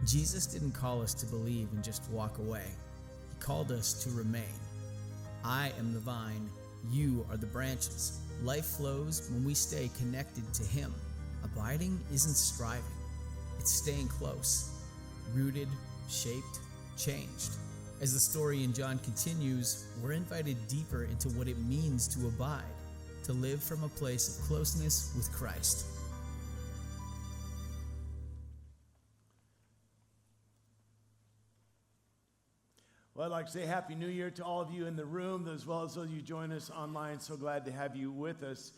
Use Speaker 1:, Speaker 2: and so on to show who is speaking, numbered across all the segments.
Speaker 1: Jesus didn't call us to believe and just walk away. He called us to remain. I am the vine, you are the branches. Life flows when we stay connected to Him. Abiding isn't striving, it's staying close, rooted, shaped, changed. As the story in John continues, we're invited deeper into what it means to abide, to live from a place of closeness with Christ.
Speaker 2: Well, I'd like to say Happy New Year to all of you in the room, as well as those of you join us online. So glad to have you with us.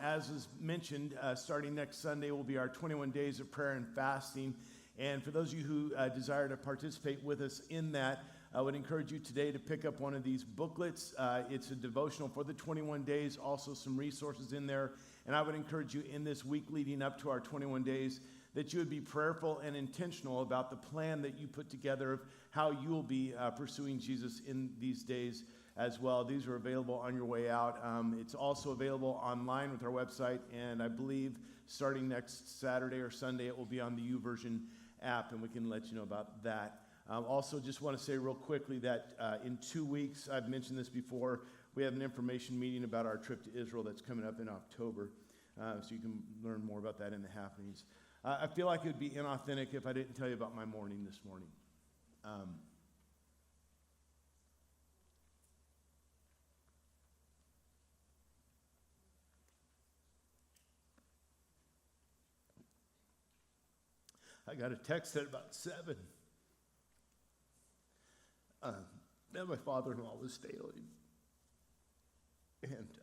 Speaker 2: As was mentioned, starting next Sunday will be our 21 days of prayer and fasting. And for those of you who desire to participate with us in that, I would encourage you today to pick up one of these booklets. It's a devotional for the 21 days, also some resources in there. And I would encourage you in this week leading up to our 21 days that you would be prayerful and intentional about the plan that you put together of how you will be pursuing Jesus in these days as well. These are available on your way out. It's also available online with our website, and I believe starting next Saturday or Sunday, it will be on the YouVersion app, and we can let you know about that. Also, just want to say real quickly that in 2 weeks, I've mentioned this before, we have an information meeting about our trip to Israel that's coming up in October, so you can learn more about that in the happenings. I feel like it would be inauthentic if I didn't tell you about my morning this morning. I got a text at about 7. That my father-in-law was failing. And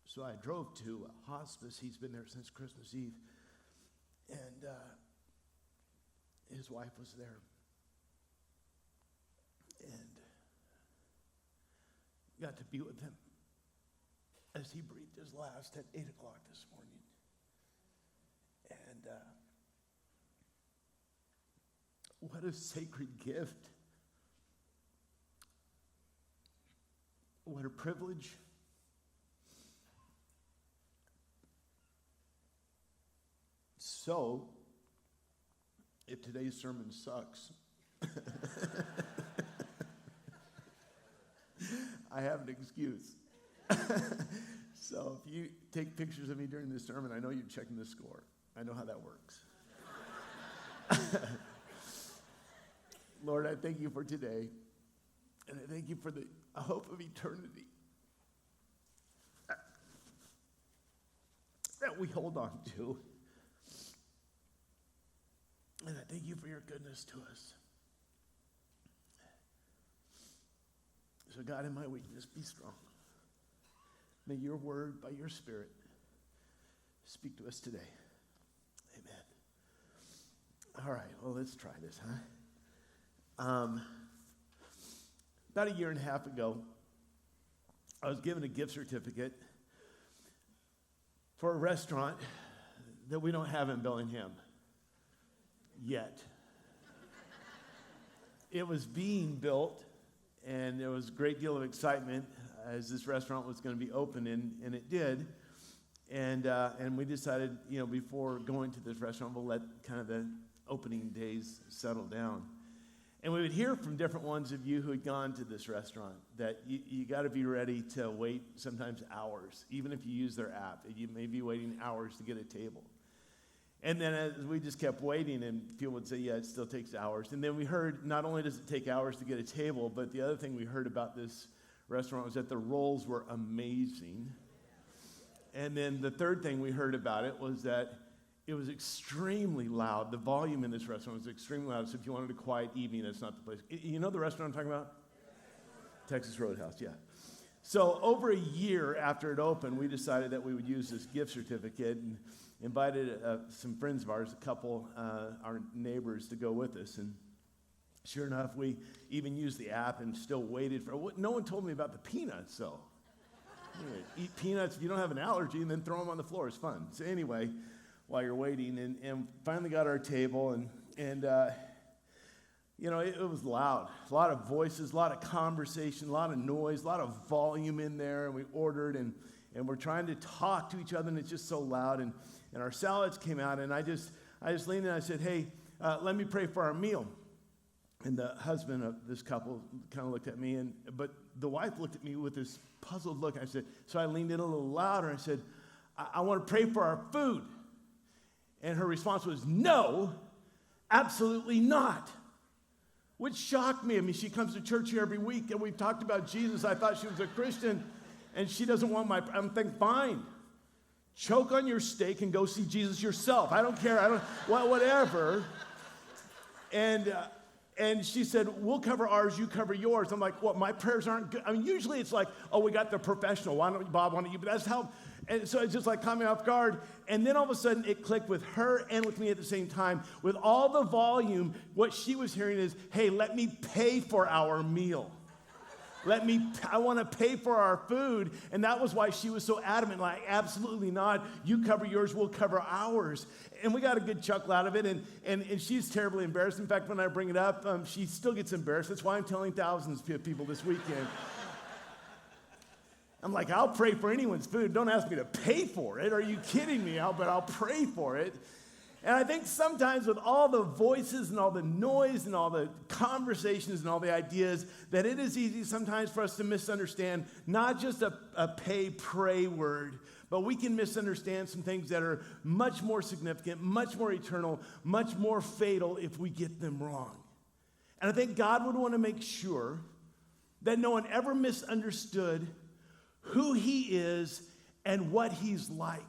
Speaker 2: so I drove to a hospice. He's been there since Christmas Eve. And his wife was there. And got to be with him as he breathed his last at 8 o'clock this morning. And what a sacred gift. What a privilege. So, if today's sermon sucks, I have an excuse. So if you take pictures of me during this sermon, I know you're checking the score. I know how that works. Lord, I thank you for today, and I thank you for the hope of eternity that we hold on to. And I thank you for your goodness to us. So God, in my weakness, be strong. May your word, by your Spirit, speak to us today. Amen. All right, well, let's try this, huh? About a year and a half ago, I was given a gift certificate for a restaurant that we don't have in Bellingham yet. It was being built, and there was a great deal of excitement as this restaurant was going to be open, and it did. And we decided, before going to this restaurant, we'll let kind of the opening days settle down. And we would hear from different ones of you who had gone to this restaurant that you got to be ready to wait sometimes hours, even if you use their app. You may be waiting hours to get a table. And then as we just kept waiting, and people would say, yeah, it still takes hours. And then we heard not only does it take hours to get a table, but the other thing we heard about this restaurant was that the rolls were amazing. And then the third thing we heard about it was that it was extremely loud. The volume in this restaurant was extremely loud. So if you wanted a quiet evening, it's not the place. You know the restaurant I'm talking about? Texas Roadhouse, yeah. So over a year after it opened, we decided that we would use this gift certificate and invited some friends of ours, a couple, our neighbors, to go with us. And sure enough, we even used the app and still waited for it. No one told me about the peanuts, so. Eat peanuts if you don't have an allergy and then throw them on the floor. It's fun. So anyway, while you're waiting, and finally got our table, and it was loud. A lot of voices, a lot of conversation, a lot of noise, a lot of volume in there, and we ordered, and we're trying to talk to each other, and it's just so loud, and our salads came out, and I just leaned in and I said, hey, let me pray for our meal. And the husband of this couple kind of looked at me, but the wife looked at me with this puzzled look. So I leaned in a little louder and said, I want to pray for our food. And her response was, no, absolutely not. Which shocked me. I mean, she comes to church here every week, and we've talked about Jesus. I thought she was a Christian, and she doesn't want I'm thinking, fine. Choke on your steak and go see Jesus yourself. I don't care. Whatever. And she said, we'll cover ours, you cover yours. I'm like, what, my prayers aren't good? I mean, usually it's like, oh, we got the professional. Why don't you, Bob, why don't you? But that's how, and so it's just like caught me off guard. And then all of a sudden it clicked with her and with me at the same time. With all the volume, what she was hearing is, hey, let me pay for our meal. I want to pay for our food. And that was why she was so adamant, like, absolutely not. You cover yours, we'll cover ours. And we got a good chuckle out of it. And she's terribly embarrassed. In fact, when I bring it up, she still gets embarrassed. That's why I'm telling thousands of people this weekend. I'm like, I'll pray for anyone's food. Don't ask me to pay for it. Are you kidding me? But I'll pray for it. And I think sometimes with all the voices and all the noise and all the conversations and all the ideas, that it is easy sometimes for us to misunderstand not just a pray word, but we can misunderstand some things that are much more significant, much more eternal, much more fatal if we get them wrong. And I think God would want to make sure that no one ever misunderstood who he is and what he's like.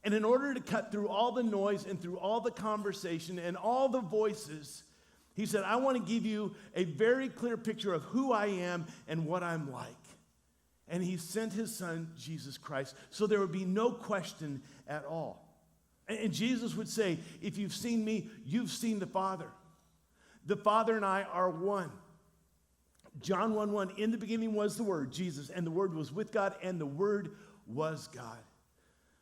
Speaker 2: And in order to cut through all the noise and through all the conversation and all the voices, he said, I want to give you a very clear picture of who I am and what I'm like. And he sent his son, Jesus Christ, so there would be no question at all. And Jesus would say, if you've seen me, you've seen the Father. The Father and I are one. John 1:1, in the beginning was the Word, Jesus, and the Word was with God, and the Word was God.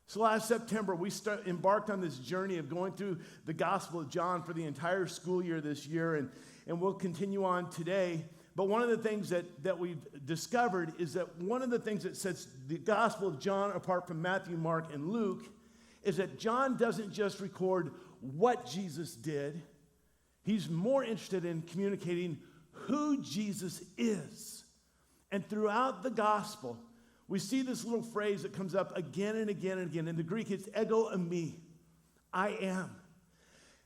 Speaker 2: So last September, we embarked on this journey of going through the Gospel of John for the entire school year this year, and we'll continue on today. But one of the things that we've discovered is that one of the things that sets the Gospel of John apart from Matthew, Mark, and Luke is that John doesn't just record what Jesus did. He's more interested in communicating who Jesus is. And throughout the Gospel, we see this little phrase that comes up again and again and again. In the Greek, it's ego eimi, I am.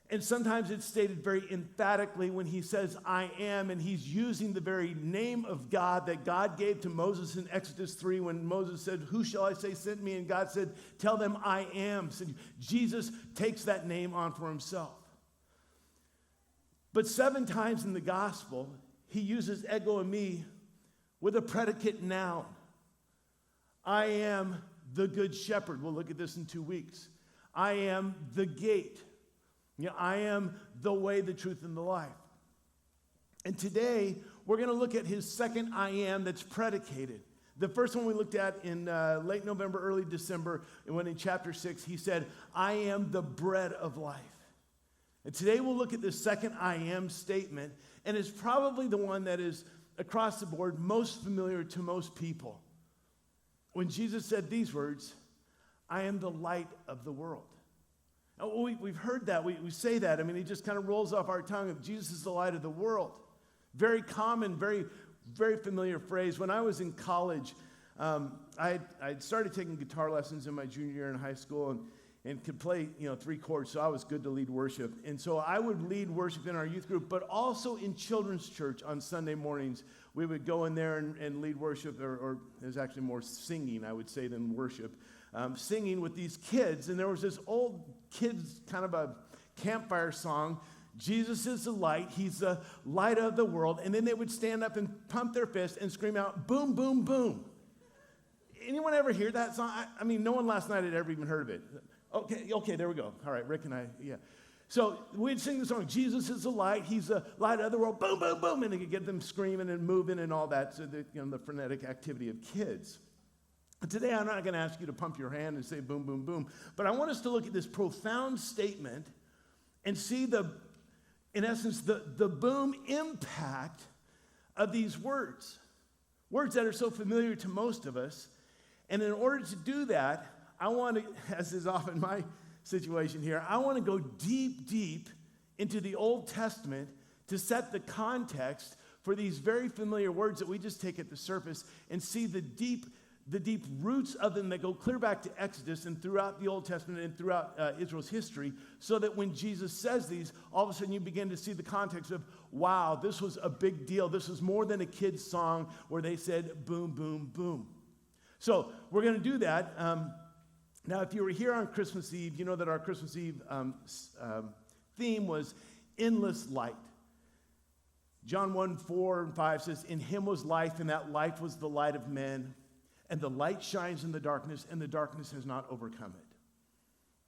Speaker 2: And sometimes it's stated very emphatically when he says, I am, and he's using the very name of God that God gave to Moses in Exodus 3 when Moses said, who shall I say sent me? And God said, tell them I am. So Jesus takes that name on for himself. But 7 times in the gospel, he uses ego eimi with a predicate noun. I am the good shepherd. We'll look at this in 2 weeks. I am the gate. I am the way, the truth, and the life. And today, we're going to look at his second I am that's predicated. The first one we looked at in late November, early December, and when in chapter 6, he said, I am the bread of life. And today we'll look at the second I am statement, and it's probably the one that is, across the board, most familiar to most people. When Jesus said these words, I am the light of the world. Now, we've heard that. We say that. I mean, it just kind of rolls off our tongue. Jesus is the light of the world. Very common, very, very familiar phrase. When I was in college, I started taking guitar lessons in my junior year in high school and could play, 3 chords, so I was good to lead worship. And so I would lead worship in our youth group, but also in children's church on Sunday mornings. We would go in there and lead worship, or there's actually more singing, I would say, than worship. Singing with these kids, and there was this old kids kind of a campfire song, Jesus is the light, he's the light of the world, and then they would stand up and pump their fist and scream out, boom, boom, boom. Anyone ever hear that song? I mean, no one last night had ever even heard of it. Okay, there we go. All right, Rick and I, yeah. So we'd sing the song, Jesus is the light, he's the light of the world, boom, boom, boom, and they could get them screaming and moving and all that, so the frenetic activity of kids. But today I'm not going to ask you to pump your hand and say boom, boom, boom, but I want us to look at this profound statement and see in essence, the boom impact of these words that are so familiar to most of us. And in order to do that, I want to, as is often my situation here, I want to go deep, deep into the Old Testament to set the context for these very familiar words that we just take at the surface and see the deep roots of them that go clear back to Exodus and throughout the Old Testament and throughout Israel's history, so that when Jesus says these, all of a sudden you begin to see the context of, wow, this was a big deal. This was more than a kid's song where they said boom, boom, boom. So we're going to do that. Now, if you were here on Christmas Eve, you know that our Christmas Eve theme was endless light. John 1:4-5 says, in him was life, and that life was the light of men. And the light shines in the darkness, and the darkness has not overcome it.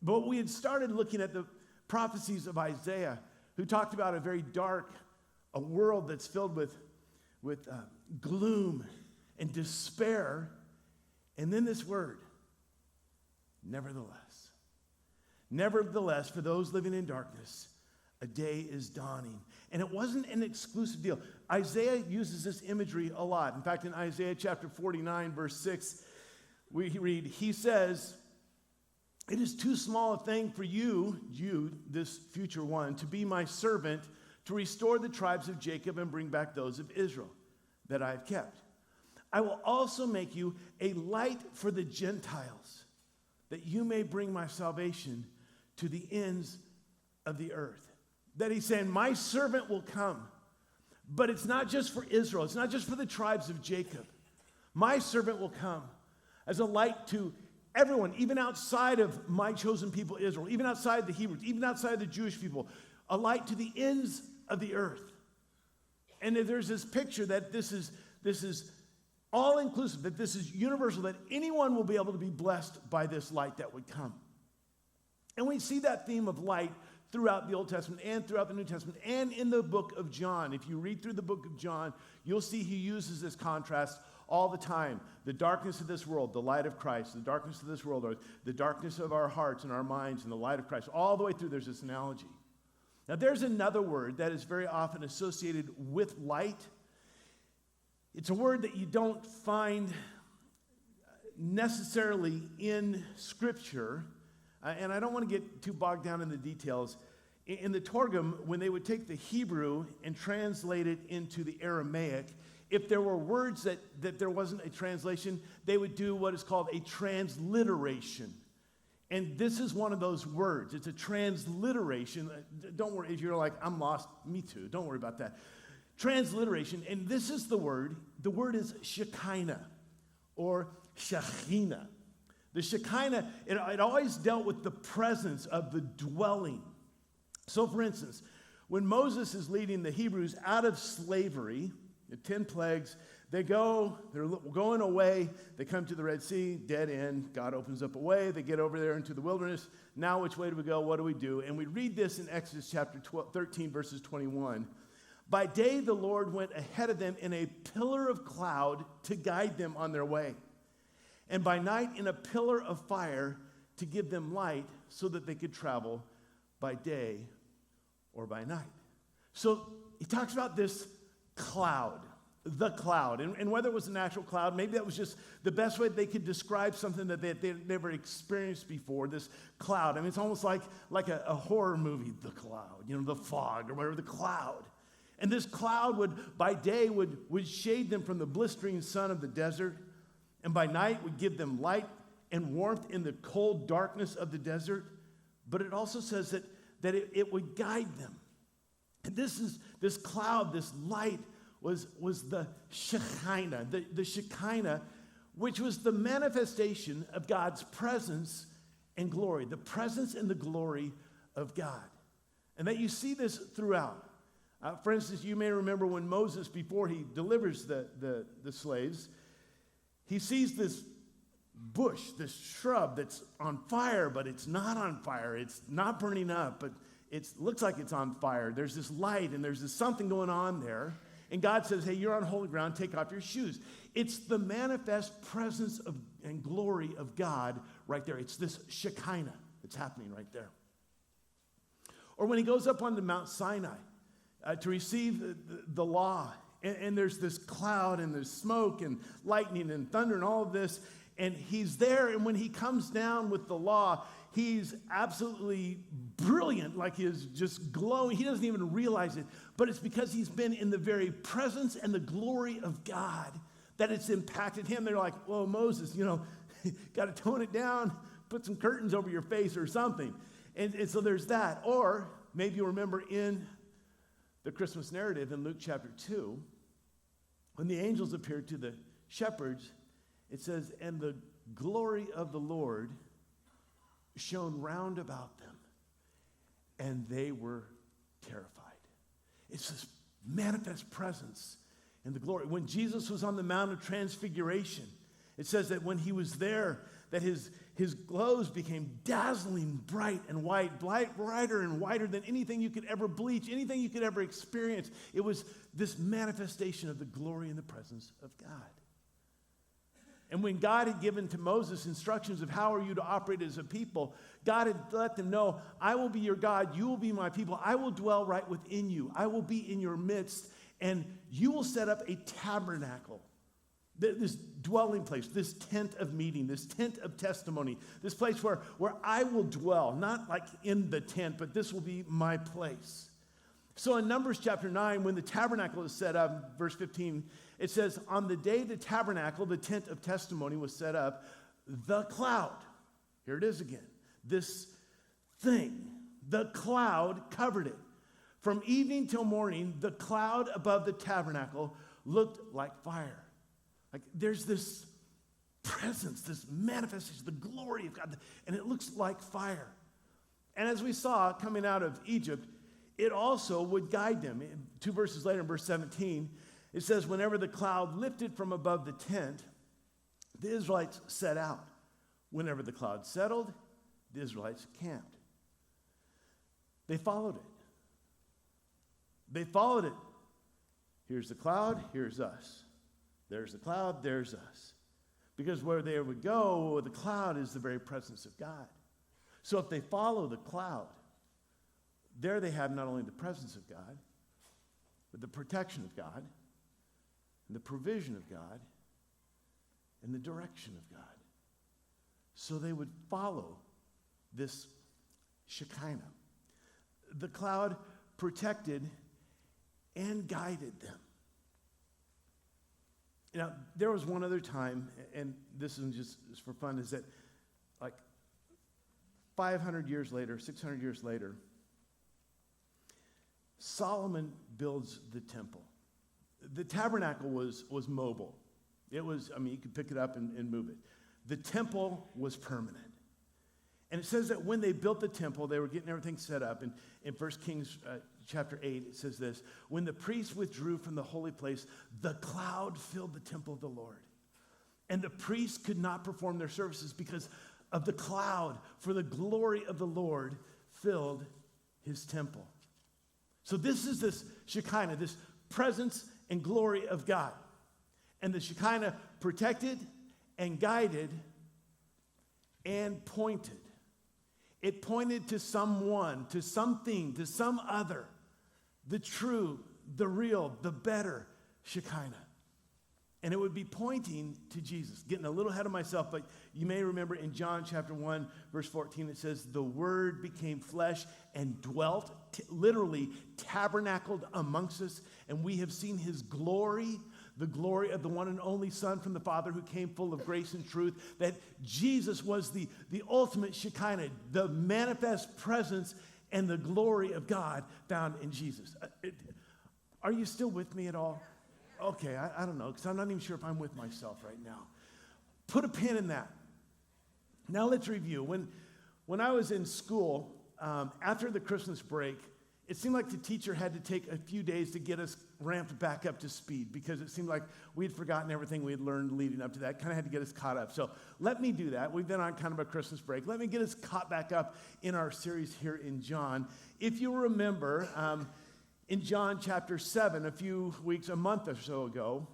Speaker 2: But we had started looking at the prophecies of Isaiah, who talked about a very dark, a world that's filled with gloom and despair. And then this word, nevertheless. Nevertheless, for those living in darkness, a day is dawning. And it wasn't an exclusive deal. Isaiah uses this imagery a lot. In fact, in Isaiah chapter 49, verse 6, we read, he says, it is too small a thing for you, this future one, to be my servant, to restore the tribes of Jacob and bring back those of Israel that I have kept. I will also make you a light for the Gentiles, that you may bring my salvation to the ends of the earth. That he's saying, my servant will come. But it's not just for Israel. It's not just for the tribes of Jacob. My servant will come as a light to everyone, even outside of my chosen people Israel, even outside the Hebrews, even outside the Jewish people, a light to the ends of the earth. And there's this picture that this is all-inclusive, that this is universal, that anyone will be able to be blessed by this light that would come. And we see that theme of light throughout the Old Testament and throughout the New Testament and in the book of John. If you read through the book of John, you'll see he uses this contrast all the time. The darkness of this world, the light of Christ. The darkness of this world, or the darkness of our hearts and our minds and the light of Christ. All the way through, there's this analogy. Now, there's another word that is very often associated with light. It's a word that you don't find necessarily in Scripture. And I don't want to get too bogged down in the details. In the Targum, when they would take the Hebrew and translate it into the Aramaic, if there were words that there wasn't a translation, they would do what is called a transliteration. And this is one of those words. It's a transliteration. Don't worry, if you're like, I'm lost, me too. Don't worry about that. Transliteration, and this is the word. The word is Shekinah or Shekhinah. The Shekinah, it always dealt with the presence of the dwelling. So, for instance, when Moses is leading the Hebrews out of slavery, the 10 plagues, they're going away. They come to the Red Sea, dead end. God opens up a way. They get over there into the wilderness. Now, which way do we go? What do we do? And we read this in Exodus chapter 13, verses 21. By day, the Lord went ahead of them in a pillar of cloud to guide them on their way. And by night in a pillar of fire to give them light so that they could travel by day or by night. So he talks about this cloud, the cloud. And whether it was a natural cloud, maybe that was just the best way they could describe something that they'd never experienced before, this cloud. I mean, it's almost like a horror movie, the cloud, the fog or whatever, the cloud. And this cloud by day would shade them from the blistering sun of the desert. And by night would give them light and warmth in the cold darkness of the desert. But it also says that it would guide them. And this cloud, this light, was the Shekinah. The Shekinah, which was the manifestation of God's presence and glory. The presence and the glory of God. And that you see this throughout. For instance, you may remember when Moses, before he delivers the slaves, he sees this bush, this shrub that's on fire, but it's not on fire. It's not burning up, but it looks like it's on fire. There's this light, and there's this something going on there. And God says, hey, you're on holy ground. Take off your shoes. It's the manifest presence and glory of God right there. It's this Shekinah that's happening right there. Or when he goes up onto Mount Sinai to receive the law, and there's this cloud, and there's smoke, and lightning, and thunder, and all of this, and he's there, and when he comes down with the law, he's absolutely brilliant brilliant, like he is just glowing. He doesn't even realize it, but it's because he's been in the very presence and the glory of God that it's impacted him. They're like, well, Moses, got to tone it down, put some curtains over your face or something. And so there's that. Or maybe you remember in the Christmas narrative in Luke chapter 2, when the angels appeared to the shepherds, it says, and the glory of the Lord shone round about them, and they were terrified. It's this manifest presence and the glory. When Jesus was on the Mount of Transfiguration, it says that when he was there, that his clothes became dazzling bright and white, brighter and whiter than anything you could ever bleach, anything you could ever experience. It was this manifestation of the glory and the presence of God. And when God had given to Moses instructions of how are you to operate as a people, God had let them know, I will be your God, you will be my people, I will dwell right within you, I will be in your midst, and you will set up a tabernacle, this dwelling place, this tent of meeting, this tent of testimony, this place where I will dwell, not like in the tent, but this will be my place. So in Numbers chapter 9, when the tabernacle is set up, verse 15, it says, on the day the tabernacle, the tent of testimony was set up, the cloud, here it is again, this thing, the cloud covered it. From evening till morning, the cloud above the tabernacle looked like fire. Like there's this presence, this manifestation, the glory of God, and it looks like fire. And as we saw coming out of Egypt, it also would guide them. 2 verses later, in verse 17, it says, whenever the cloud lifted from above the tent, the Israelites set out. Whenever the cloud settled, the Israelites camped. They followed it. They followed it. Here's the cloud, here's us. There's the cloud, there's us. Because where they would go, the cloud is the very presence of God. So if they follow the cloud, there they have not only the presence of God, but the protection of God, and the provision of God, and the direction of God. So they would follow this Shekinah. The cloud protected and guided them. Now, there was one other time, and this is just for fun, is that like 500 years later, 600 years later, Solomon builds the temple. The tabernacle was mobile. It was, you could pick it up and move it. The temple was permanent. And it says that when they built the temple, they were getting everything set up. And in 1 Kings chapter 8, it says this, when the priests withdrew from the holy place, the cloud filled the temple of the Lord. And the priests could not perform their services because of the cloud, for the glory of the Lord filled his temple. So this is this Shekinah, this presence and glory of God. And the Shekinah protected and guided and pointed. It pointed to someone, to something, to some other, the true, the real, the better Shekinah. And it would be pointing to Jesus. Getting a little ahead of myself, but you may remember in John chapter 1, verse 14, it says, the Word became flesh and dwelt, literally tabernacled amongst us, and we have seen his glory, the glory of the one and only Son from the Father who came full of grace and truth, that Jesus was the ultimate Shekinah, the manifest presence and the glory of God found in Jesus. Are you still with me at all? Okay, I don't know, because I'm not even sure if I'm with myself right now. Put a pin in that. Now let's review. When I was in school, after the Christmas break, it seemed like the teacher had to take a few days to get us ramped back up to speed because it seemed like we had forgotten everything we had learned leading up to that. Kind of had to get us caught up. So let me do that. We've been on kind of a Christmas break. Let me get us caught back up in our series here in John. If you remember, in John chapter 7, a month or so ago,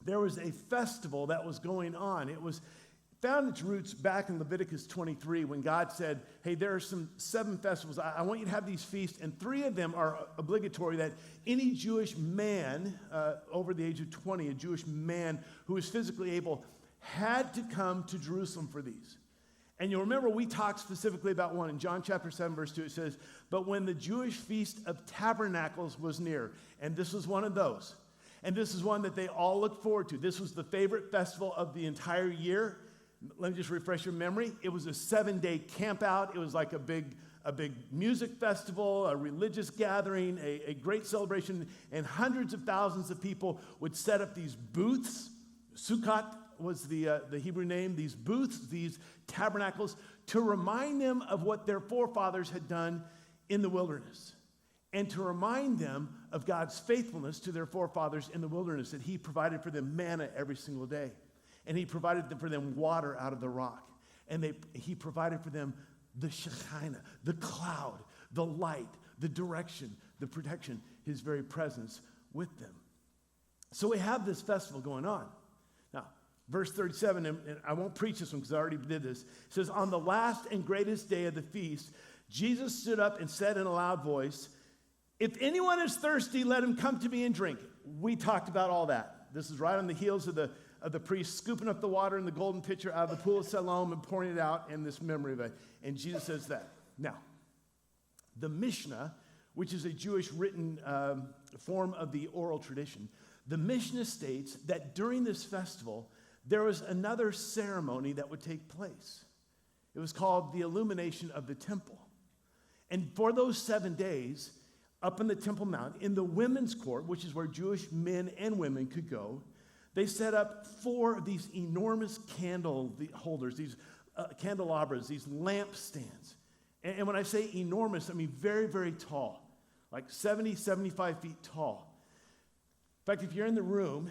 Speaker 2: there was a festival that was going on. It found its roots back in Leviticus 23 when God said, hey, there are 7 festivals. I want you to have these feasts, and 3 of them are obligatory that any Jewish man over the age of 20, a Jewish man who is physically able, had to come to Jerusalem for these. And you'll remember we talked specifically about one. In John chapter 7, verse 2, it says, "But when the Jewish feast of tabernacles was near," and this was one of those, and this is one that they all looked forward to. This was the favorite festival of the entire year. Let me just refresh your memory. It was a 7-day camp out. It was like a big music festival, a religious gathering, a great celebration, and hundreds of thousands of people would set up these booths. Sukkot was the Hebrew name. These booths, these tabernacles, to remind them of what their forefathers had done in the wilderness, and to remind them of God's faithfulness to their forefathers in the wilderness, that he provided for them manna every single day, and he provided for them water out of the rock, and he provided for them the Shekinah, the cloud, the light, the direction, the protection, his very presence with them. So we have this festival going on. Now, verse 37, and I won't preach this one because I already did this. It says, "On the last and greatest day of the feast, Jesus stood up and said in a loud voice, 'If anyone is thirsty, let him come to me and drink.'" We talked about all that. This is right on the heels of the priest scooping up the water in the golden pitcher out of the pool of Siloam and pouring it out in this memory of it. And Jesus says that. Now, the Mishnah, which is a Jewish written form of the oral tradition, the Mishnah states that during this festival, there was another ceremony that would take place. It was called the illumination of the temple. And for those 7 days, up in the Temple Mount, in the women's court, which is where Jewish men and women could go, they set up 4 of these enormous candle holders, these candelabras, these lampstands. And when I say enormous, I mean very, very tall, like 70, 75 feet tall. In fact, if you're in the room,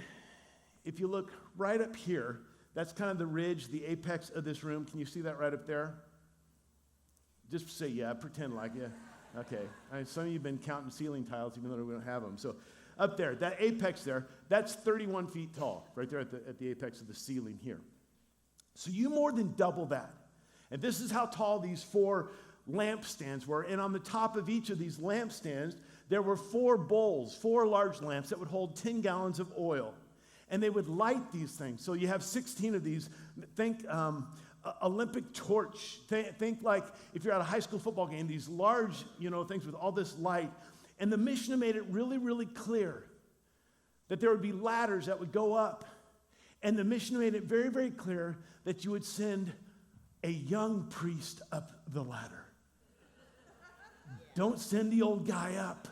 Speaker 2: if you look right up here, that's kind of the ridge, the apex of this room. Can you see that right up there? Just say, yeah, pretend like, yeah. Okay. Some of you have been counting ceiling tiles even though we don't have them. So up there, that apex there, that's 31 feet tall, right there at the apex of the ceiling here. So you more than double that. And this is how tall these 4 lampstands were. And on the top of each of these lampstands, there were 4 bowls, 4 large lamps that would hold 10 gallons of oil. And they would light these things. So you have 16 of these. Think Olympic torch. Think like if you're at a high school football game, these large, things with all this light. And the Mishnah made it really, really clear that there would be ladders that would go up. And the Mishnah made it very, very clear that you would send a young priest up the ladder. Don't send the old guy up.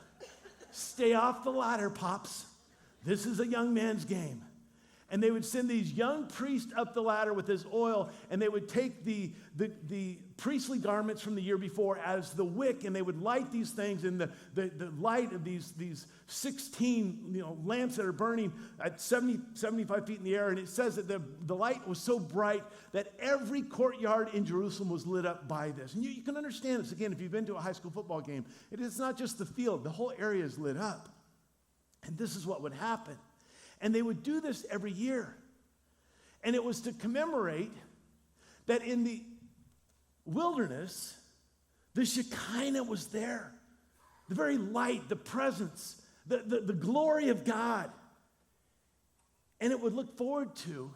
Speaker 2: Stay off the ladder, pops. This is a young man's game. And they would send these young priests up the ladder with this oil, and they would take the priestly garments from the year before as the wick, and they would light these things in the light of these 16 lamps that are burning at 70, 75 feet in the air. And it says that the light was so bright that every courtyard in Jerusalem was lit up by this. And you can understand this, again, if you've been to a high school football game. It's not just the field. The whole area is lit up. And this is what would happen. And they would do this every year. And it was to commemorate that in the wilderness, the Shekinah was there. The very light, the presence, the glory of God. And it would look forward to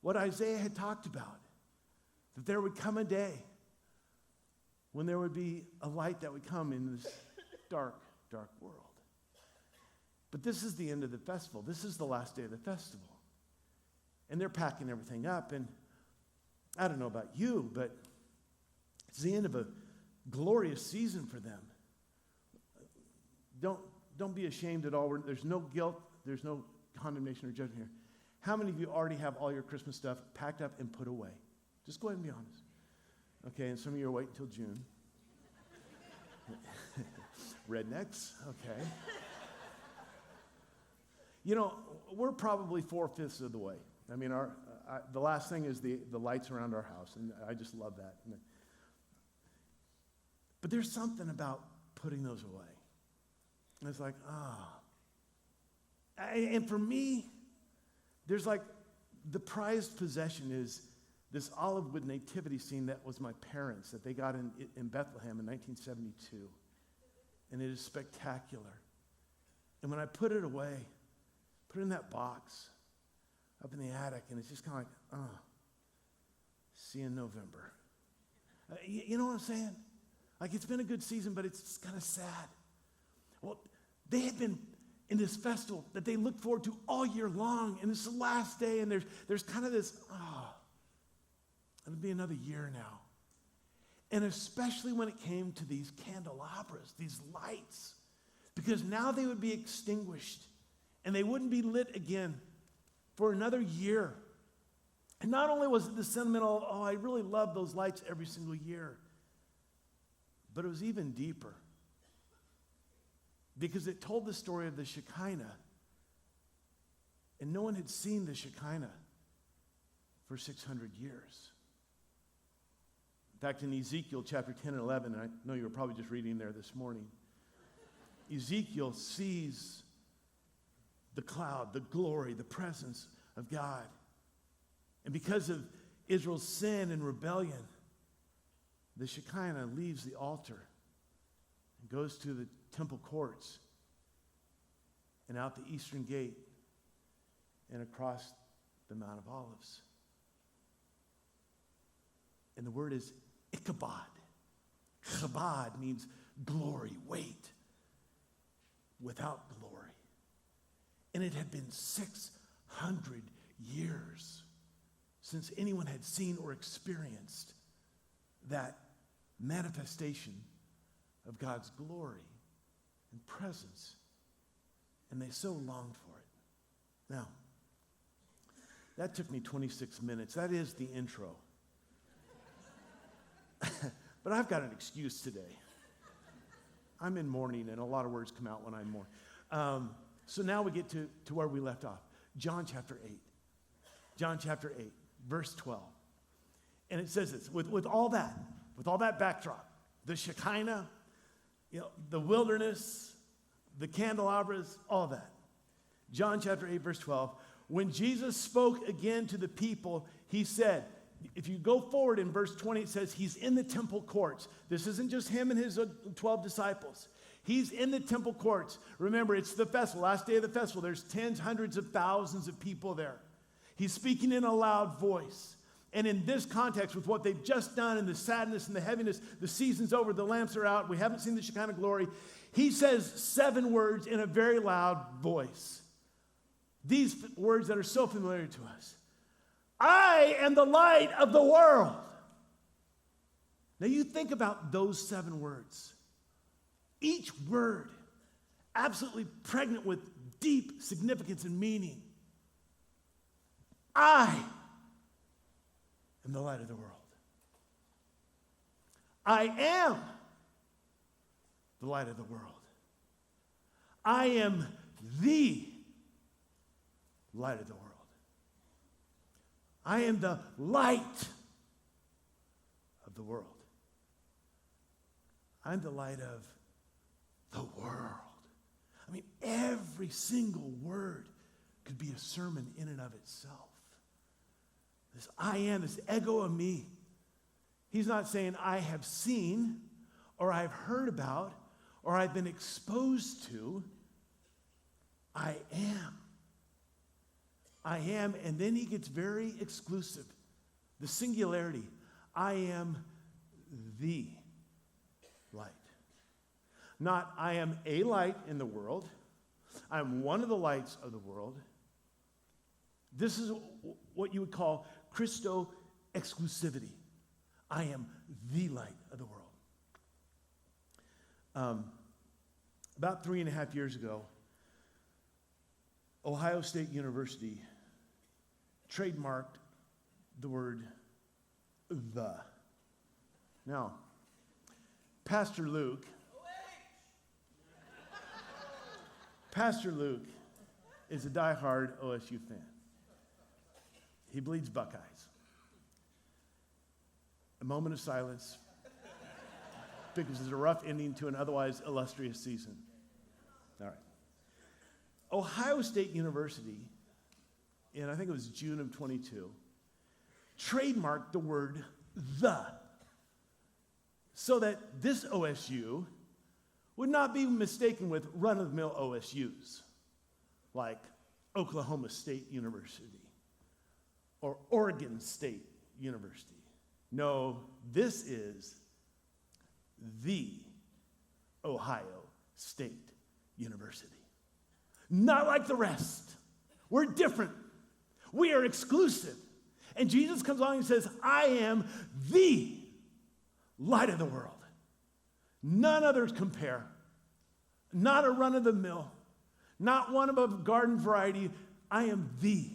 Speaker 2: what Isaiah had talked about, that there would come a day when there would be a light that would come in this dark, dark world. But this is the end of the festival. This is the last day of the festival. And they're packing everything up. And I don't know about you, but it's the end of a glorious season for them. Don't be ashamed at all. There's no guilt. There's no condemnation or judgment here. How many of you already have all your Christmas stuff packed up and put away? Just go ahead and be honest. Okay, and some of you are waiting until June. Rednecks, okay. We're probably 4/5 of the way. I mean, the last thing is the lights around our house, and I just love that. But there's something about putting those away. And it's like, And for me, there's like the prized possession is this olive wood nativity scene that was my parents, that they got in Bethlehem in 1972. And it is spectacular. And when I put it away, put it in that box up in the attic, and it's just kind of like, see you in November. You know what I'm saying? Like, it's been a good season, but it's just kind of sad. Well, they had been in this festival that they look forward to all year long, and it's the last day, and there's kind of this, it'll be another year now. And especially when it came to these candelabras, these lights, because now they would be extinguished, and they wouldn't be lit again for another year. And not only was it the sentimental, I really love those lights every single year, but it was even deeper. Because it told the story of the Shekinah, and no one had seen the Shekinah for 600 years. In fact, in Ezekiel chapter 10 and 11, and I know you were probably just reading there this morning, Ezekiel sees the cloud, the glory, the presence of God. And because of Israel's sin and rebellion, the Shekinah leaves the altar and goes to the temple courts and out the eastern gate and across the Mount of Olives. And the word is Ichabod. Chabad means glory, weight, without glory. And it had been 600 years since anyone had seen or experienced that manifestation of God's glory and presence. And they so longed for it. Now, that took me 26 minutes. That is the intro. But I've got an excuse today. I'm in mourning, and a lot of words come out when I mourn. So now we get to where we left off. John chapter 8. John chapter 8, verse 12. And it says this, with all that backdrop, the Shekinah, the wilderness, the candelabras, all that. John chapter 8, verse 12. When Jesus spoke again to the people, he said, if you go forward in verse 20, it says he's in the temple courts. This isn't just him and his 12 disciples. He's in the temple courts. Remember, it's the festival, last day of the festival. There's tens, hundreds of thousands of people there. He's speaking in a loud voice. And in this context, with what they've just done and the sadness and the heaviness, the season's over, the lamps are out, we haven't seen the Shekinah glory, he says 7 words in a very loud voice. These words that are so familiar to us. I am the light of the world. Now you think about those 7 words. Each word absolutely pregnant with deep significance and meaning. I am the light of the world. I am the light of the world. I am the light of the world. I am the light of the world. I'm the light of the world. I mean, every single word could be a sermon in and of itself. This I am, this ego of me. He's not saying I have seen, or I've heard about, or I've been exposed to. I am. I am, and then he gets very exclusive. The singularity. I am the light. Not I am a light in the world. I am one of the lights of the world. This is what you would call Christo exclusivity. I am the light of the world. About 3.5 years ago, Ohio State University trademarked the word the. Now, Pastor Luke is a diehard OSU fan. He bleeds Buckeyes. A moment of silence because it's a rough ending to an otherwise illustrious season. All right. Ohio State University, in I think it was June of 22, trademarked the word the, so that this OSU would not be mistaken with run-of-the-mill OSUs, like Oklahoma State University or Oregon State University. No, this is the Ohio State University. Not like the rest. We're different. We are exclusive. And Jesus comes along and says, I am the light of the world. None others compare. Not a run-of-the-mill. Not one of a garden variety. I am the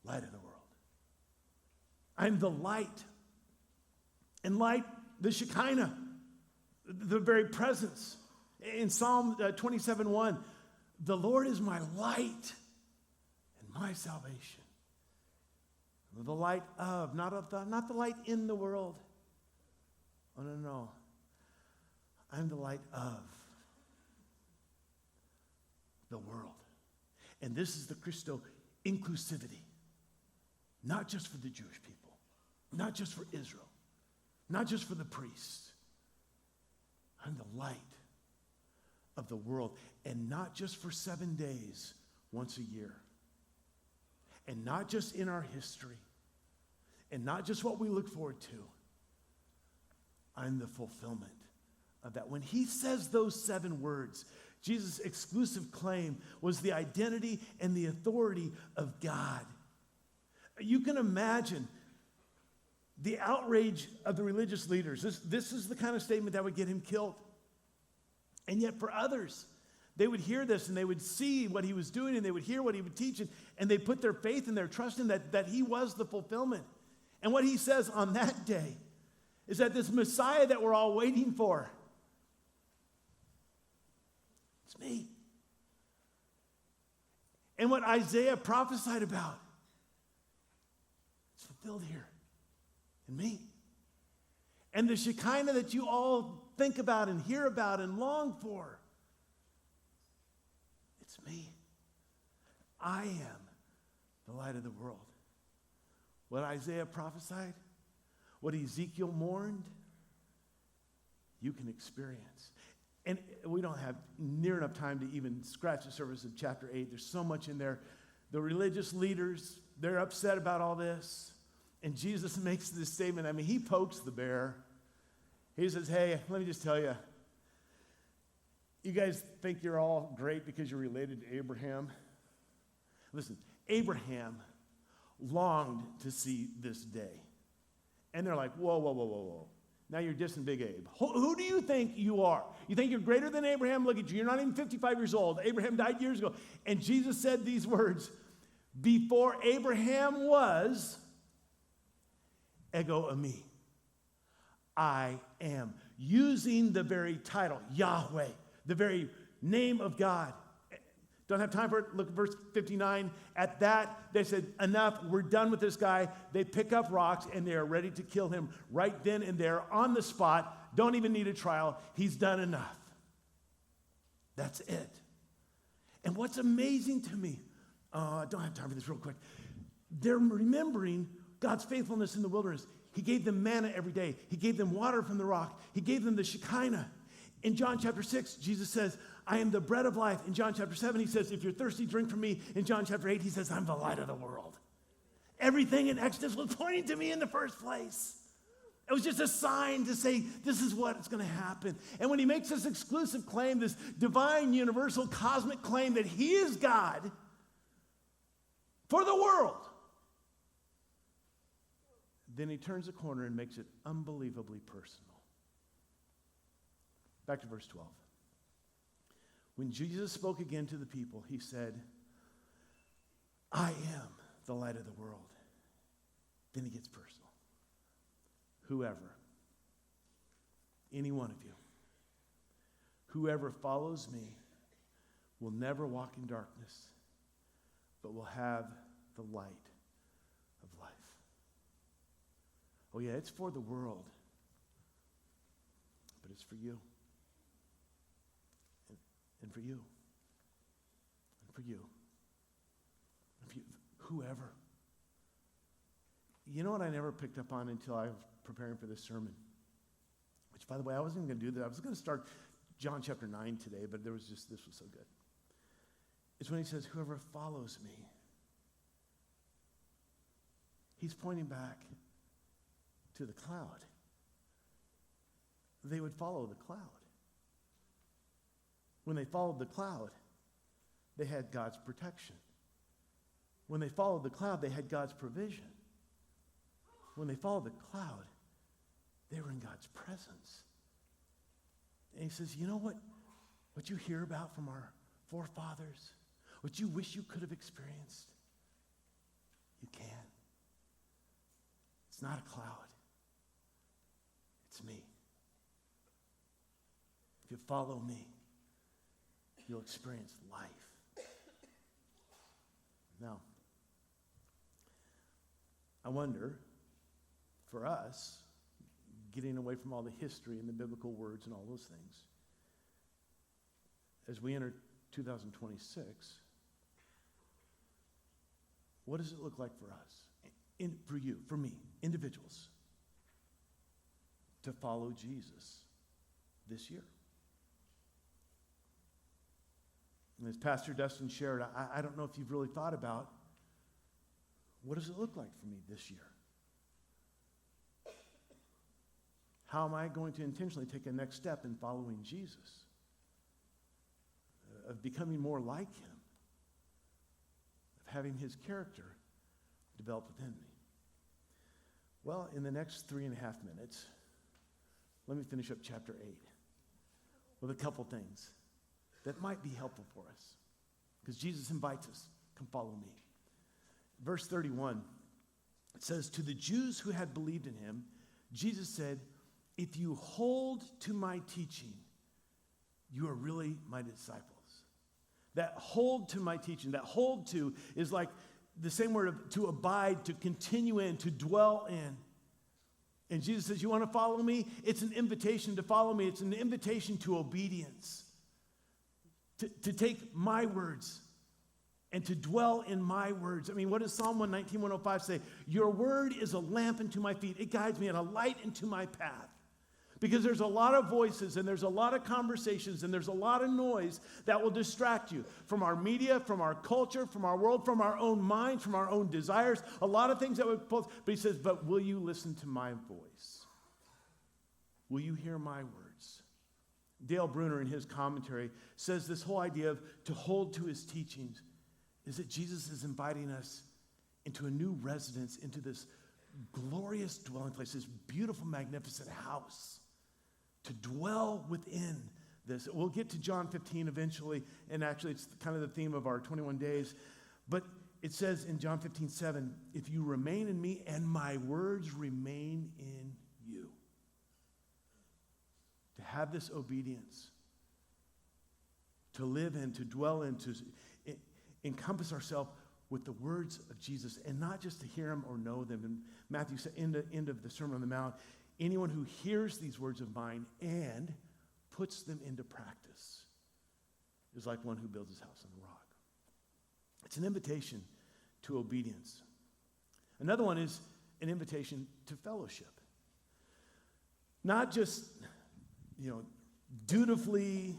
Speaker 2: light of the world. I'm the light. And light, the Shekinah, the very presence. In Psalm 27:1, the Lord is my light and my salvation. The light of, not the light in the world. Oh, no. I'm the light of the world. And this is the Christo inclusivity. Not just for the Jewish people. Not just for Israel. Not just for the priests. I'm the light of the world. And not just for 7 days, once a year. And not just in our history. And not just what we look forward to. I'm the fulfillment of that. When he says those 7 words, Jesus' exclusive claim was the identity and the authority of God. You can imagine the outrage of the religious leaders. This is the kind of statement that would get him killed. And yet for others, they would hear this and they would see what he was doing and they would hear what he would teach and they put their faith and their trust in that he was the fulfillment. And what he says on that day is that this Messiah that we're all waiting for, it's me. And what Isaiah prophesied about, it's fulfilled here in me. And the Shekinah that you all think about and hear about and long for, it's me. I am the light of the world. What Isaiah prophesied, what Ezekiel mourned, you can experience. And we don't have near enough time to even scratch the surface of chapter 8. There's so much in there. The religious leaders, they're upset about all this. And Jesus makes this statement. I mean, he pokes the bear. He says, hey, let me just tell you. You guys think you're all great because you're related to Abraham? Listen, Abraham longed to see this day. And they're like, whoa. Now you're dissing Big Abe. Who do you think you are? You think you're greater than Abraham? Look at you. You're not even 55 years old. Abraham died years ago. And Jesus said these words, before Abraham was, ego eimi. I am. Using the very title, Yahweh, the very name of God. Don't have time for it. Look at verse 59. At that, they said, enough, we're done with this guy. They pick up rocks and they are ready to kill him right then and there on the spot. Don't even need a trial. He's done enough. That's it. And what's amazing to me, I don't have time for this real quick. They're remembering God's faithfulness in the wilderness. He gave them manna every day. He gave them water from the rock. He gave them the Shekinah. In John chapter 6, Jesus says, I am the bread of life. In John chapter 7, he says, if you're thirsty, drink from me. In John chapter 8, he says, I'm the light of the world. Everything in Exodus was pointing to me in the first place. It was just a sign to say, this is what's going to happen. And when he makes this exclusive claim, this divine, universal, cosmic claim that he is God for the world, then he turns a corner and makes it unbelievably personal. Back to verse 12. When Jesus spoke again to the people, he said, I am the light of the world. Then he gets personal. Whoever, any one of you, whoever follows me will never walk in darkness, but will have the light of life. Oh yeah, it's for the world, but it's for you. And for you. And for you. And for you. Whoever. You know what I never picked up on until I was preparing for this sermon? Which, by the way, I wasn't even going to do that. I was going to start John chapter 9 today, but this was so good. It's when he says, whoever follows me. He's pointing back to the cloud, they would follow the cloud. When they followed the cloud, they had God's protection. When they followed the cloud, they had God's provision. When they followed the cloud, they were in God's presence. And he says, you know what you hear about from our forefathers, what you wish you could have experienced, you can. It's not a cloud. It's me. If you follow me, you'll experience life. Now, I wonder, for us, getting away from all the history and the biblical words and all those things, as we enter 2026, what does it look like for us, for you, for me, individuals, to follow Jesus this year? And as Pastor Dustin shared, I don't know if you've really thought about, what does it look like for me this year? How am I going to intentionally take a next step in following Jesus? Of becoming more like him? Of having his character develop within me? Well, in the next 3.5 minutes, let me finish up chapter 8 with a couple things that might be helpful for us. Because Jesus invites us, come follow me. Verse 31, it says, to the Jews who had believed in him, Jesus said, if you hold to my teaching, you are really my disciples. That hold to my teaching, that hold to is like the same word of to abide, to continue in, to dwell in. And Jesus says, you want to follow me? It's an invitation to follow me. It's an invitation to obedience. To take my words and to dwell in my words. I mean, what does Psalm 119, 105 say? Your word is a lamp unto my feet. It guides me and a light into my path. Because there's a lot of voices and there's a lot of conversations and there's a lot of noise that will distract you from our media, from our culture, from our world, from our own minds, from our own desires. A lot of things that would both. But he says, but will you listen to my voice? Will you hear my words? Dale Bruner, in his commentary, says this whole idea of to hold to his teachings is that Jesus is inviting us into a new residence, into this glorious dwelling place, this beautiful, magnificent house, to dwell within this. We'll get to John 15 eventually, and actually it's kind of the theme of our 21 days. But it says in John 15:7, if you remain in me and my words remain in you. To have this obedience, to live in, to dwell in, to encompass ourselves with the words of Jesus, and not just to hear them or know them. And Matthew said, end of the Sermon on the Mount, anyone who hears these words of mine and puts them into practice is like one who builds his house on the rock. It's an invitation to obedience. Another one is an invitation to fellowship. Not just dutifully,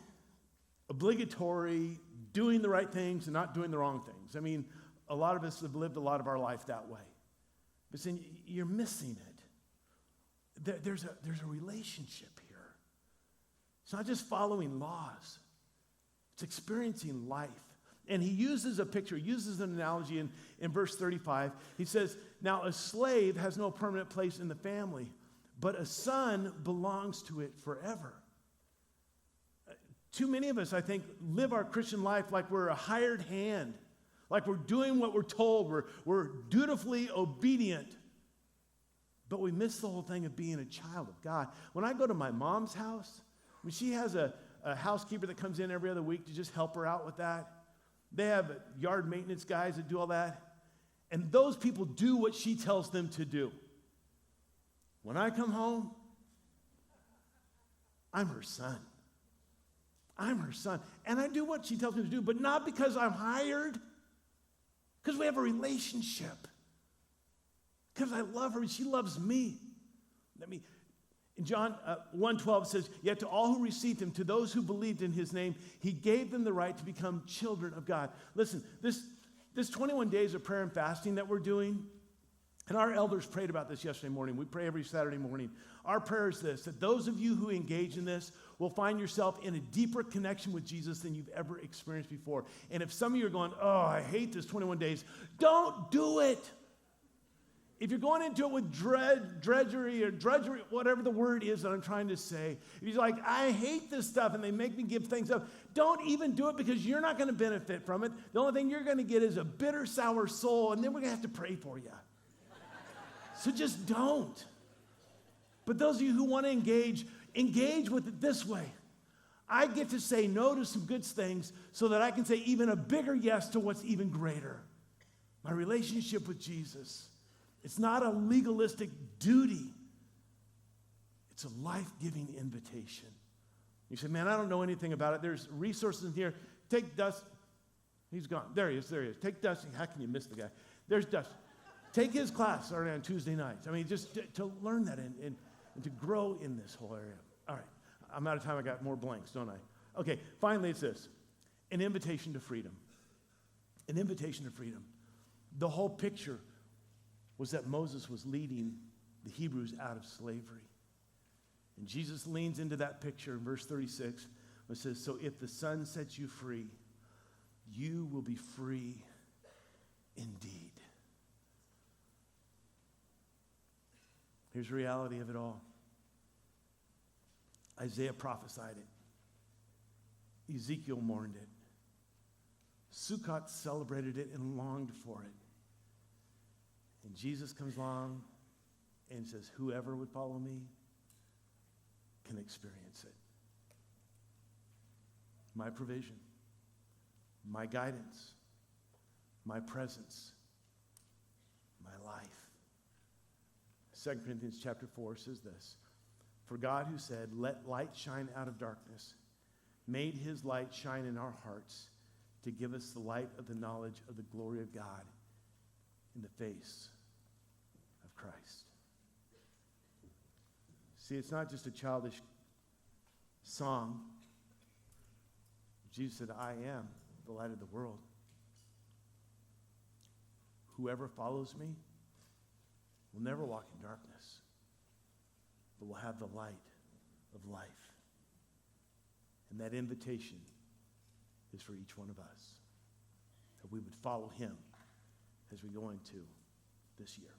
Speaker 2: obligatory, doing the right things and not doing the wrong things. I mean, a lot of us have lived a lot of our life that way. But saying you're missing it. There's a relationship here. It's not just following laws. It's experiencing life. And he uses a picture, uses an analogy in verse 35. He says, now a slave has no permanent place in the family, but a son belongs to it forever. Too many of us, I think, live our Christian life like we're a hired hand, like we're doing what we're told, we're dutifully obedient, but we miss the whole thing of being a child of God. When I go to my mom's house, when she has a housekeeper that comes in every other week to just help her out with that, they have yard maintenance guys that do all that, and those people do what she tells them to do. When I come home, I'm her son. I'm her son. And I do what she tells me to do, but not because I'm hired, because we have a relationship. Because I love her and she loves me. In John 1:12 says, yet to all who received him, to those who believed in his name, he gave them the right to become children of God. Listen, this 21 days of prayer and fasting that we're doing, And our elders prayed about this yesterday morning. We pray every Saturday morning. Our prayer is this, that those of you who engage in this will find yourself in a deeper connection with Jesus than you've ever experienced before. And if some of you are going, oh, I hate this 21 days, don't do it. If you're going into it with drudgery, whatever the word is that I'm trying to say, if you're like, I hate this stuff and they make me give things up, don't even do it because you're not going to benefit from it. The only thing you're going to get is a bitter, sour soul, and then we're going to have to pray for you. So just don't. But those of you who want to engage with it this way. I get to say no to some good things so that I can say even a bigger yes to what's even greater. My relationship with Jesus. It's not a legalistic duty. It's a life-giving invitation. You say, man, I don't know anything about it. There's resources in here. Take Dustin. He's gone. There he is. Take Dustin. How can you miss the guy? There's Dustin. Take his class starting on Tuesday nights. I mean, just to learn that and to grow in this whole area. All right. I'm out of time. I got more blanks, don't I? Okay. Finally, it's this. An invitation to freedom. An invitation to freedom. The whole picture was that Moses was leading the Hebrews out of slavery. And Jesus leans into that picture in verse 36. It says, so if the Son sets you free, you will be free indeed. Here's the reality of it all. Isaiah prophesied it. Ezekiel mourned it. Sukkot celebrated it and longed for it. And Jesus comes along and says, whoever would follow me can experience it. My provision, my guidance, my presence, my life. 2 Corinthians chapter 4 says this, for God who said, let light shine out of darkness, made his light shine in our hearts to give us the light of the knowledge of the glory of God in the face of Christ. See, it's not just a childish song. Jesus said, I am the light of the world. Whoever follows me will never walk in darkness, but will have the light of life. And that invitation is for each one of us, that we would follow him as we go into this year.